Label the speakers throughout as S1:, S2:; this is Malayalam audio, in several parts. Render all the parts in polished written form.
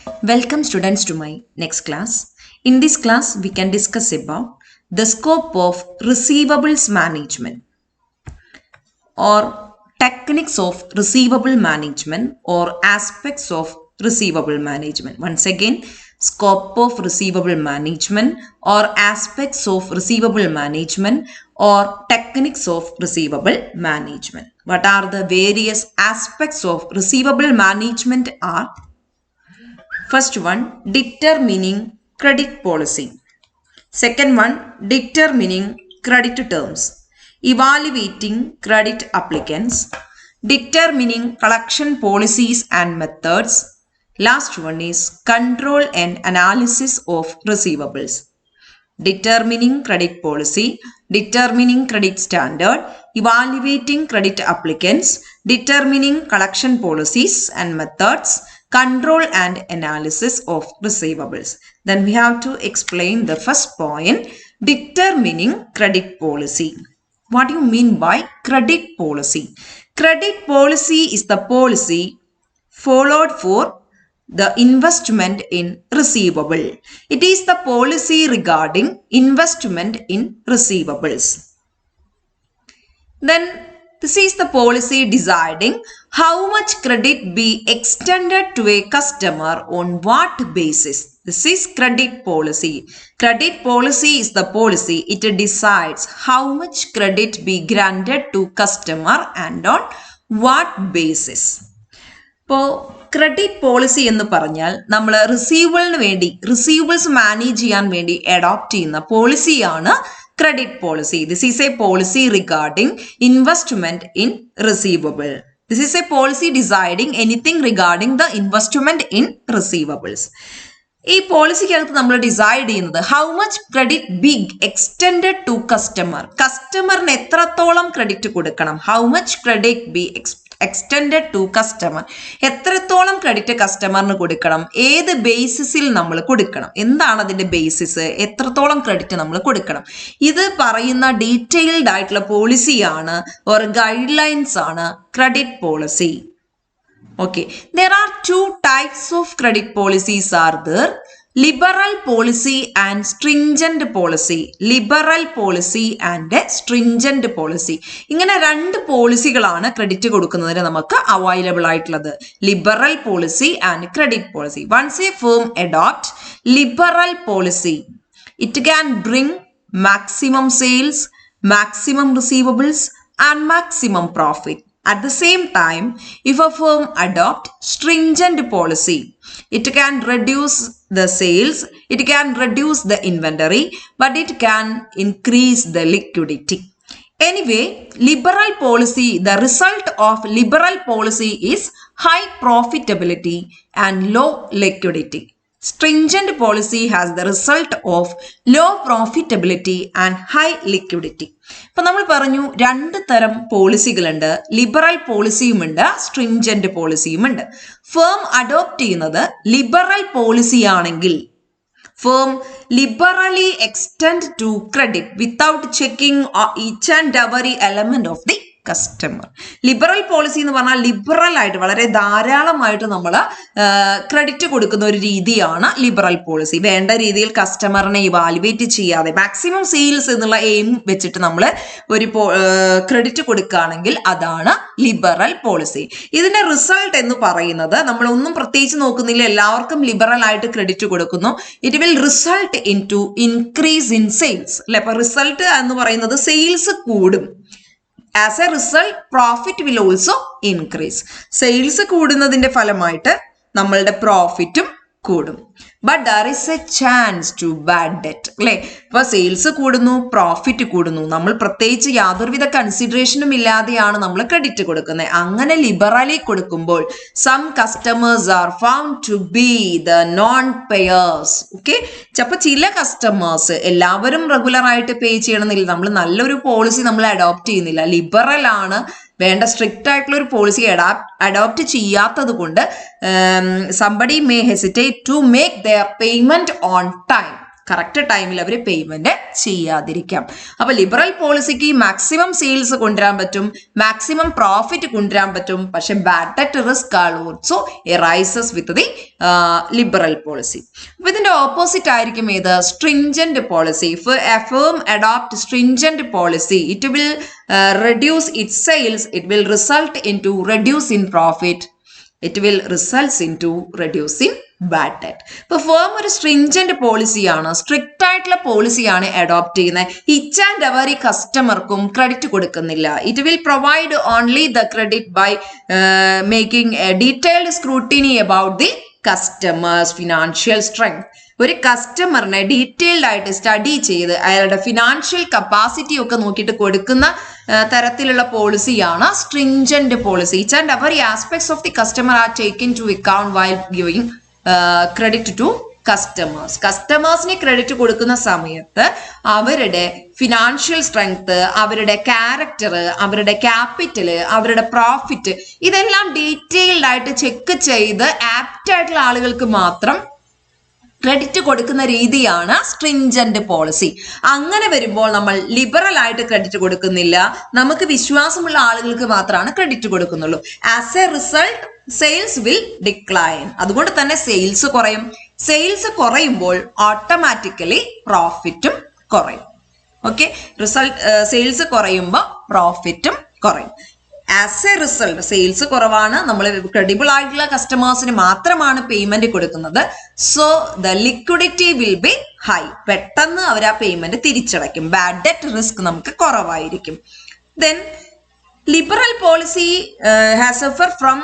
S1: Welcome students to my next class. In this class, we can discuss about the scope of receivables management or techniques of receivable management or aspects of receivable management. Once again, scope of receivable management or aspects of receivable management or techniques of receivable management. What are the various aspects of receivable management are? First one, determining credit policy. Second one, determining credit terms. Evaluating credit applicants. Determining collection policies and methods. Last one is control and analysis of receivables. Determining credit policy, determining credit standard, evaluating credit applicants, determining collection policies and methods, control and analysis of receivables. Then we have to explain the first point, determining credit policy. What do you mean by credit policy? Credit policy is the policy followed for the investment in receivable. It is the policy regarding investment in receivables. Then this is the policy deciding how much credit be extended to a customer on what basis. This is credit policy. Credit policy is the policy. It decides how much credit be granted to customer and on what basis. ഇപ്പോൾ ക്രെഡിറ്റ് പോളിസി എന്ന് പറഞ്ഞാൽ നമ്മൾ റിസീവബിൾസ് മാനേജ് ചെയ്യാൻ വേണ്ടി അഡോപ്റ്റ് ചെയ്യുന്ന പോളിസിയാണ് credit policy. This is a policy regarding investment in receivable. This is a policy deciding anything regarding the investment in receivables. ഈ പോളിസിക്കകത്ത് നമ്മൾ ഡിസൈഡ് ചെയ്യുന്നത് how much credit be extended to customer. കസ്റ്റമറിന് എത്രത്തോളം ക്രെഡിറ്റ് കൊടുക്കണം. How much credit be extended to customer. എത്രത്തോളം ക്രെഡിറ്റ് കസ്റ്റമറിന് കൊടുക്കണം, ഏത് ബേസിസിൽ നമ്മൾ കൊടുക്കണം, എന്താണ് അതിന്റെ ബേസിസ്, എത്രത്തോളം ക്രെഡിറ്റ് നമ്മൾ കൊടുക്കണം, ഇത് പറയുന്ന ഡീറ്റെയിൽഡ് ആയിട്ടുള്ള പോളിസിയാണ് ഒരു ഗൈഡ് ലൈൻസ് ആണ് credit policy. Okay, there are two types of credit policies are there. Liberal policy and stringent policy. Liberal policy and stringent policy. ഇങ്ങനെ രണ്ട് പോളിസികളാണ് ക്രെഡിറ്റ് കൊടുക്കുന്നതിന് നമുക്ക് അവൈലബിൾ ആയിട്ടുള്ളത്. Liberal policy and credit policy. Once a firm adopt liberal policy, it can bring maximum sales, maximum receivables and maximum profit. At the same time, if a firm adopt stringent policy, it can reduce the sales, it can reduce the inventory, but it can increase the liquidity. Anyway, liberal policy, the result of liberal policy is high profitability and low liquidity. Stringent policy has the result of low profitability and high liquidity. ഇപ്പൊ നമ്മൾ പറഞ്ഞു രണ്ട് തരം പോളിസികളുണ്ട്. ലിബറൽ പോളിസിയുമുണ്ട്, സ്ട്രിഞ്ചന്റ് പോളിസിയുമുണ്ട്. ഫേം അഡോപ്റ്റ് ചെയ്യുന്നത് ലിബറൽ പോളിസി ആണെങ്കിൽ firm liberally extend to credit without checking each and every element of the customer. Liberal policy എന്ന് പറഞ്ഞാൽ ലിബറൽ ആയിട്ട് വളരെ ധാരാളമായിട്ട് നമ്മൾ ക്രെഡിറ്റ് കൊടുക്കുന്ന ഒരു രീതിയാണ് ലിബറൽ പോളിസി. വേണ്ട രീതിയിൽ കസ്റ്റമറിനെ ഇവാലുവേറ്റ് ചെയ്യാതെ മാക്സിമം സെയിൽസ് എന്നുള്ള എയിം വെച്ചിട്ട് നമ്മൾ ഒരു ക്രെഡിറ്റ് കൊടുക്കുകയാണെങ്കിൽ അതാണ് ലിബറൽ പോളിസി. ഇതിന്റെ റിസൾട്ട് എന്ന് പറയുന്നത് നമ്മളൊന്നും പ്രത്യേകിച്ച് നോക്കുന്നില്ല, എല്ലാവർക്കും ലിബറൽ ആയിട്ട് ക്രെഡിറ്റ് കൊടുക്കുന്നു. It will result in to increase in sales അല്ലെ. അപ്പൊ റിസൾട്ട് എന്ന് പറയുന്നത് സെയിൽസ് കൂടും. As a result, profit will also increase. Sales കൂടുന്നതിന്റെ ഫലമായിട്ട് നമ്മളുടെ പ്രോഫിറ്റും കൂടും. But there is a chance to bad debt അല്ലെ. ഇപ്പൊ സെയിൽസ് കൂടുന്നു, പ്രോഫിറ്റ് കൂടുന്നു, നമ്മൾ പ്രത്യേകിച്ച് യാതൊരുവിധ കൺസിഡറേഷനും ഇല്ലാതെയാണ് നമ്മൾ ക്രെഡിറ്റ് കൊടുക്കുന്നത്. അങ്ങനെ ലിബറലി കൊടുക്കുമ്പോൾ some customers are found to be the non payers. Okay, അപ്പൊ ചില കസ്റ്റമേഴ്സ് എല്ലാവരും റെഗുലർ ആയിട്ട് പേ ചെയ്യണമെന്നില്ല. നമ്മൾ നല്ലൊരു പോളിസി നമ്മൾ അഡോപ്റ്റ് ചെയ്യുന്നില്ല, ലിബറൽ ആണ്, വേണ്ട സ്ട്രിക്റ്റ് ആയിട്ടുള്ള ഒരു പോളിസി അഡോപ്റ്റ് ചെയ്യാത്തത് കൊണ്ട് somebody may hesitate to make their payment on time. Correct ടൈമിൽ അവർ പേയ്മെന്റ് ചെയ്യാതിരിക്കാം. അപ്പൊ ലിബറൽ പോളിസിക്ക് മാക്സിമം സെയിൽസ് കൊണ്ടുവരാൻ പറ്റും, മാക്സിമം പ്രോഫിറ്റ് കൊണ്ടുവരാൻ പറ്റും. പക്ഷെ bad debt risk also arises with the liberal policy. അപ്പൊ ഇതിന്റെ ഓപ്പോസിറ്റ് ആയിരിക്കും ഏത്? Stringent policy. If A firm adopt stringent policy, it will reduce its sales, it will result into reduce in profit, it will results into reducing bad debt. ഇപ്പൊ ഫേം ഒരു സ്ട്രിഞ്ചന്റ് പോളിസിയാണ്, സ്ട്രിക്റ്റ് ആയിട്ടുള്ള പോളിസിയാണ് അഡോപ്റ്റ് ചെയ്യുന്നത്. ഈച്ച് ആൻഡ് എവറി കസ്റ്റമർക്കും ക്രെഡിറ്റ് കൊടുക്കുന്നില്ല. It will provide only the credit by making a detailed scrutiny about the customers financial strength. ഒരു കസ്റ്റമറിനെ ഡീറ്റെയിൽഡ് ആയിട്ട് സ്റ്റഡി ചെയ്ത് അയാളുടെ ഫിനാൻഷ്യൽ കപ്പാസിറ്റി ഒക്കെ നോക്കിയിട്ട് കൊടുക്കുന്ന തരത്തിലുള്ള പോളിസിയാണ് stringent policy. Each and every aspects of the customer are taken to account while giving credit to customers. കസ്റ്റമേഴ്സിന് ക്രെഡിറ്റ് കൊടുക്കുന്ന സമയത്ത് അവരുടെ ഫിനാൻഷ്യൽ സ്ട്രെങ്ത്, അവരുടെ ക്യാരക്ടർ, അവരുടെ ക്യാപിറ്റല്, അവരുടെ പ്രോഫിറ്റ്, ഇതെല്ലാം ഡീറ്റെയിൽഡ് ആയിട്ട് ചെക്ക് ചെയ്ത് ആപ്റ്റ് ആയിട്ടുള്ള ആളുകൾക്ക് മാത്രം ക്രെഡിറ്റ് കൊടുക്കുന്ന രീതിയാണ് സ്ട്രിഞ്ചന്റ് പോളിസി. അങ്ങനെ വരുമ്പോൾ നമ്മൾ ലിബറൽ ആയിട്ട് ക്രെഡിറ്റ് കൊടുക്കുന്നില്ല, നമുക്ക് വിശ്വാസമുള്ള ആളുകൾക്ക് മാത്രമാണ് ക്രെഡിറ്റ് കൊടുക്കുന്നുള്ളൂ. As a result sales will decline. അതുകൊണ്ട് തന്നെ സെയിൽസ് കുറയും. സെയിൽസ് കുറയുമ്പോൾ ഓട്ടോമാറ്റിക്കലി പ്രോഫിറ്റും കുറയും. ഓക്കെ, റിസൾട്ട് സെയിൽസ് കുറയുമ്പോൾ പ്രോഫിറ്റും കുറയും. ആസ് എ റിസൾട്ട് സെയിൽസ് കുറവാണ്, നമ്മൾ ക്രെഡിബിൾ ആയിട്ടുള്ള കസ്റ്റമേഴ്സിന് മാത്രമാണ് പേയ്മെന്റ് കൊടുക്കുന്നത്. So the liquidity will be high. പെട്ടെന്ന് അവർ ആ പേയ്മെന്റ് തിരിച്ചടയ്ക്കും. ബാഡ് ഡെറ്റ് റിസ്ക് നമുക്ക് കുറവായിരിക്കും. Then liberal policy has suffer from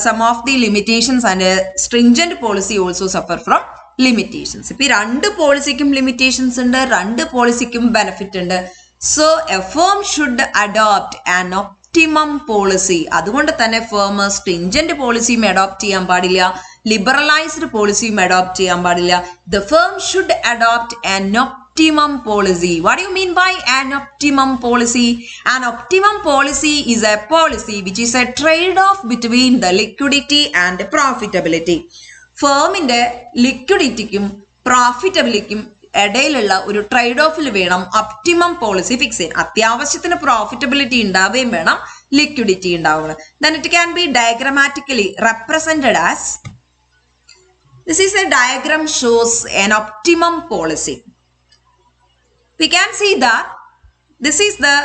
S1: some of the limitations and stringent policy also suffer from limitations. ഇപ്പൊ ഈ രണ്ട് പോളിസിക്കും ലിമിറ്റേഷൻസ് ഉണ്ട്, രണ്ട് പോളിസിക്കും ബെനിഫിറ്റ് ഉണ്ട്. So a firm should adopt an optimum policy. അതുകൊണ്ട് തന്നെ ഫേം സ്ട്രിഞ്ചന്റ് പോളിസിയും അഡോപ്റ്റ് ചെയ്യാൻ പാടില്ല, ലിബറലൈസ്ഡ് പോളിസിയും അഡോപ്റ്റ് ചെയ്യാൻ പാടില്ല. The firm should adopt an optimum policy. What do you mean by an optimum policy? An optimum policy is a policy which is a trade-off between the liquidity and profitability. ഫേമിന്റെ ലിക്വിഡിറ്റിക്കും പ്രോഫിറ്റബിലിറ്റിക്കും ഇടയിലുള്ള ഒരു ട്രേഡ് ഓഫിൽ വേണം ഒപ്റ്റിമം പോളിസി ഫിക്സ് ചെയ്യാൻ. അത്യാവശ്യത്തിന് പ്രോഫിറ്റബിലിറ്റി ഉണ്ടാവുകയും വേണം, ലിക്വിഡിറ്റി ഉണ്ടാവണം. Then it can be diagrammatically represented as, this is a diagram shows an optimum policy. We can see that this is the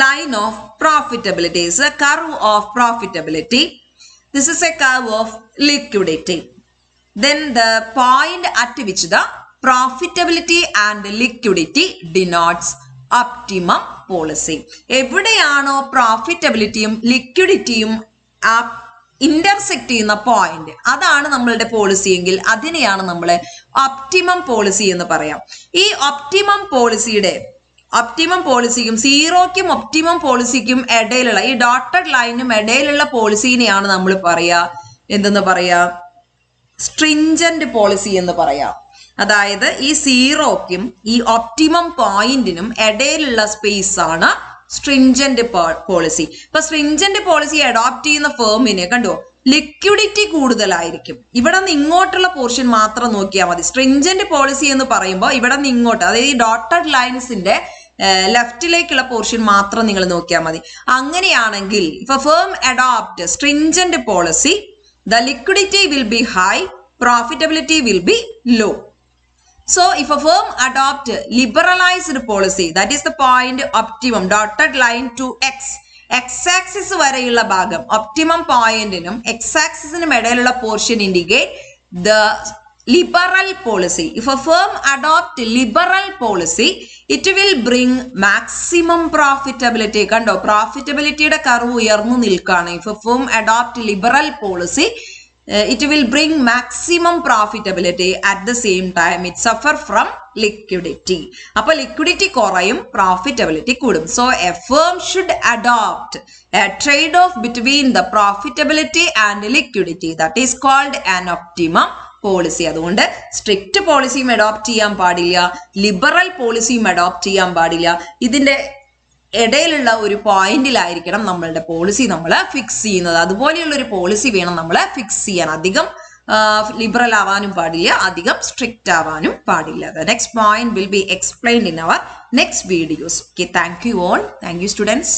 S1: line of profitability. It's a curve of profitability. This is a curve of liquidity. Then the point at which the profitability and liquidity denotes optimum policy. എവിടെയാണോ പ്രോഫിറ്റബിലിറ്റിയും ലിക്വിഡിറ്റിയും ഇന്റർസെക്ട് ചെയ്യുന്ന പോയിന്റ്, അതാണ് നമ്മളുടെ പോളിസി എങ്കിൽ അതിനെയാണ് നമ്മൾ ഒപ്റ്റിമം പോളിസി എന്ന് പറയാം. ഈ ഒപ്റ്റിമം പോളിസിക്കും സീറോയ്ക്കും ഒപ്റ്റിമം പോളിസിക്കും ഇടയിലുള്ള ഈ ഡോട്ടഡ് ലൈനും ഇടയിലുള്ള പോളിസിനെയാണ് നമ്മൾ എന്തെന്ന് പറയാ, സ്ട്രിഞ്ചന്റ് പോളിസി എന്ന് പറയാം. അതായത് ഈ സീറോയ്ക്കും ഈ ഒപ്റ്റിമം പോയിന്റിനും ഇടയിലുള്ള സ്പേസ് ആണ് സ്ട്രിഞ്ചന്റ് പോളിസി. ഇപ്പൊ സ്ട്രിഞ്ചന്റ് പോളിസി അഡോപ്റ്റ് ചെയ്യുന്ന ഫേമിന് കണ്ടോ ലിക്വിഡിറ്റി കൂടുതലായിരിക്കും. ഇവിടെ നിന്ന് ഇങ്ങോട്ടുള്ള പോർഷൻ മാത്രം നോക്കിയാൽ മതി. സ്ട്രിഞ്ചന്റ് പോളിസി എന്ന് പറയുമ്പോൾ ഇവിടെ നിന്ന് ഇങ്ങോട്ട്, അതായത് ഈ ഡോട്ടഡ് ലൈൻസിന്റെ ലെഫ്റ്റിലേക്കുള്ള പോർഷൻ മാത്രം നിങ്ങൾ നോക്കിയാൽ മതി. അങ്ങനെയാണെങ്കിൽ ഇപ്പൊ firm adopt stringent policy, the liquidity will be high, profitability will be low. So if a firm adopt liberalized policy, that is the point optimum, dotted line to x-axis വരെയുള്ള ഭാഗം ഒപ്റ്റിമം പോയിന്റിനും x-axisനും ഇടയിലുള്ള portion indicate the liberal policy. If a firm adopt liberal policy, it will bring maximum profitability. കണ്ടോ, പ്രോഫിറ്റബിലിറ്റിയുടെ കർവ് ഉയർന്നു നിൽക്കുകയാണ്. If a firm adopt liberal policy, it will bring maximum profitability. At the same time it suffer from liquidity. അപ്പോൾ ലിക്വിഡിറ്റി കുറയും, പ്രോഫിറ്റബിലിറ്റി കൂടും. So a firm should adopt a trade-off between the profitability and liquidity. That is called an optimum policy. അതുകൊണ്ട് സ്ട്രിക്റ്റ് പോളിസിയും അഡോപ്റ്റ് ചെയ്യാൻ പാടില്ല, ലിബറൽ പോളിസിയും അഡോപ്റ്റ് ചെയ്യാൻ പാടില്ല. ഇതിന്റെ ഇടയിലുള്ള ഒരു പോയിന്റിലായിരിക്കണം നമ്മളുടെ പോളിസി നമ്മൾ ഫിക്സ് ചെയ്യുന്നത്. അതുപോലെയുള്ള ഒരു പോളിസി വേണം നമ്മൾ ഫിക്സ് ചെയ്യാൻ. അധികം ലിബറൽ ആവാനും പാടില്ല, അധികം സ്ട്രിക്റ്റ് ആവാനും പാടില്ല. The next point will be explained in our next videos. Okay, thank you all. Thank you students.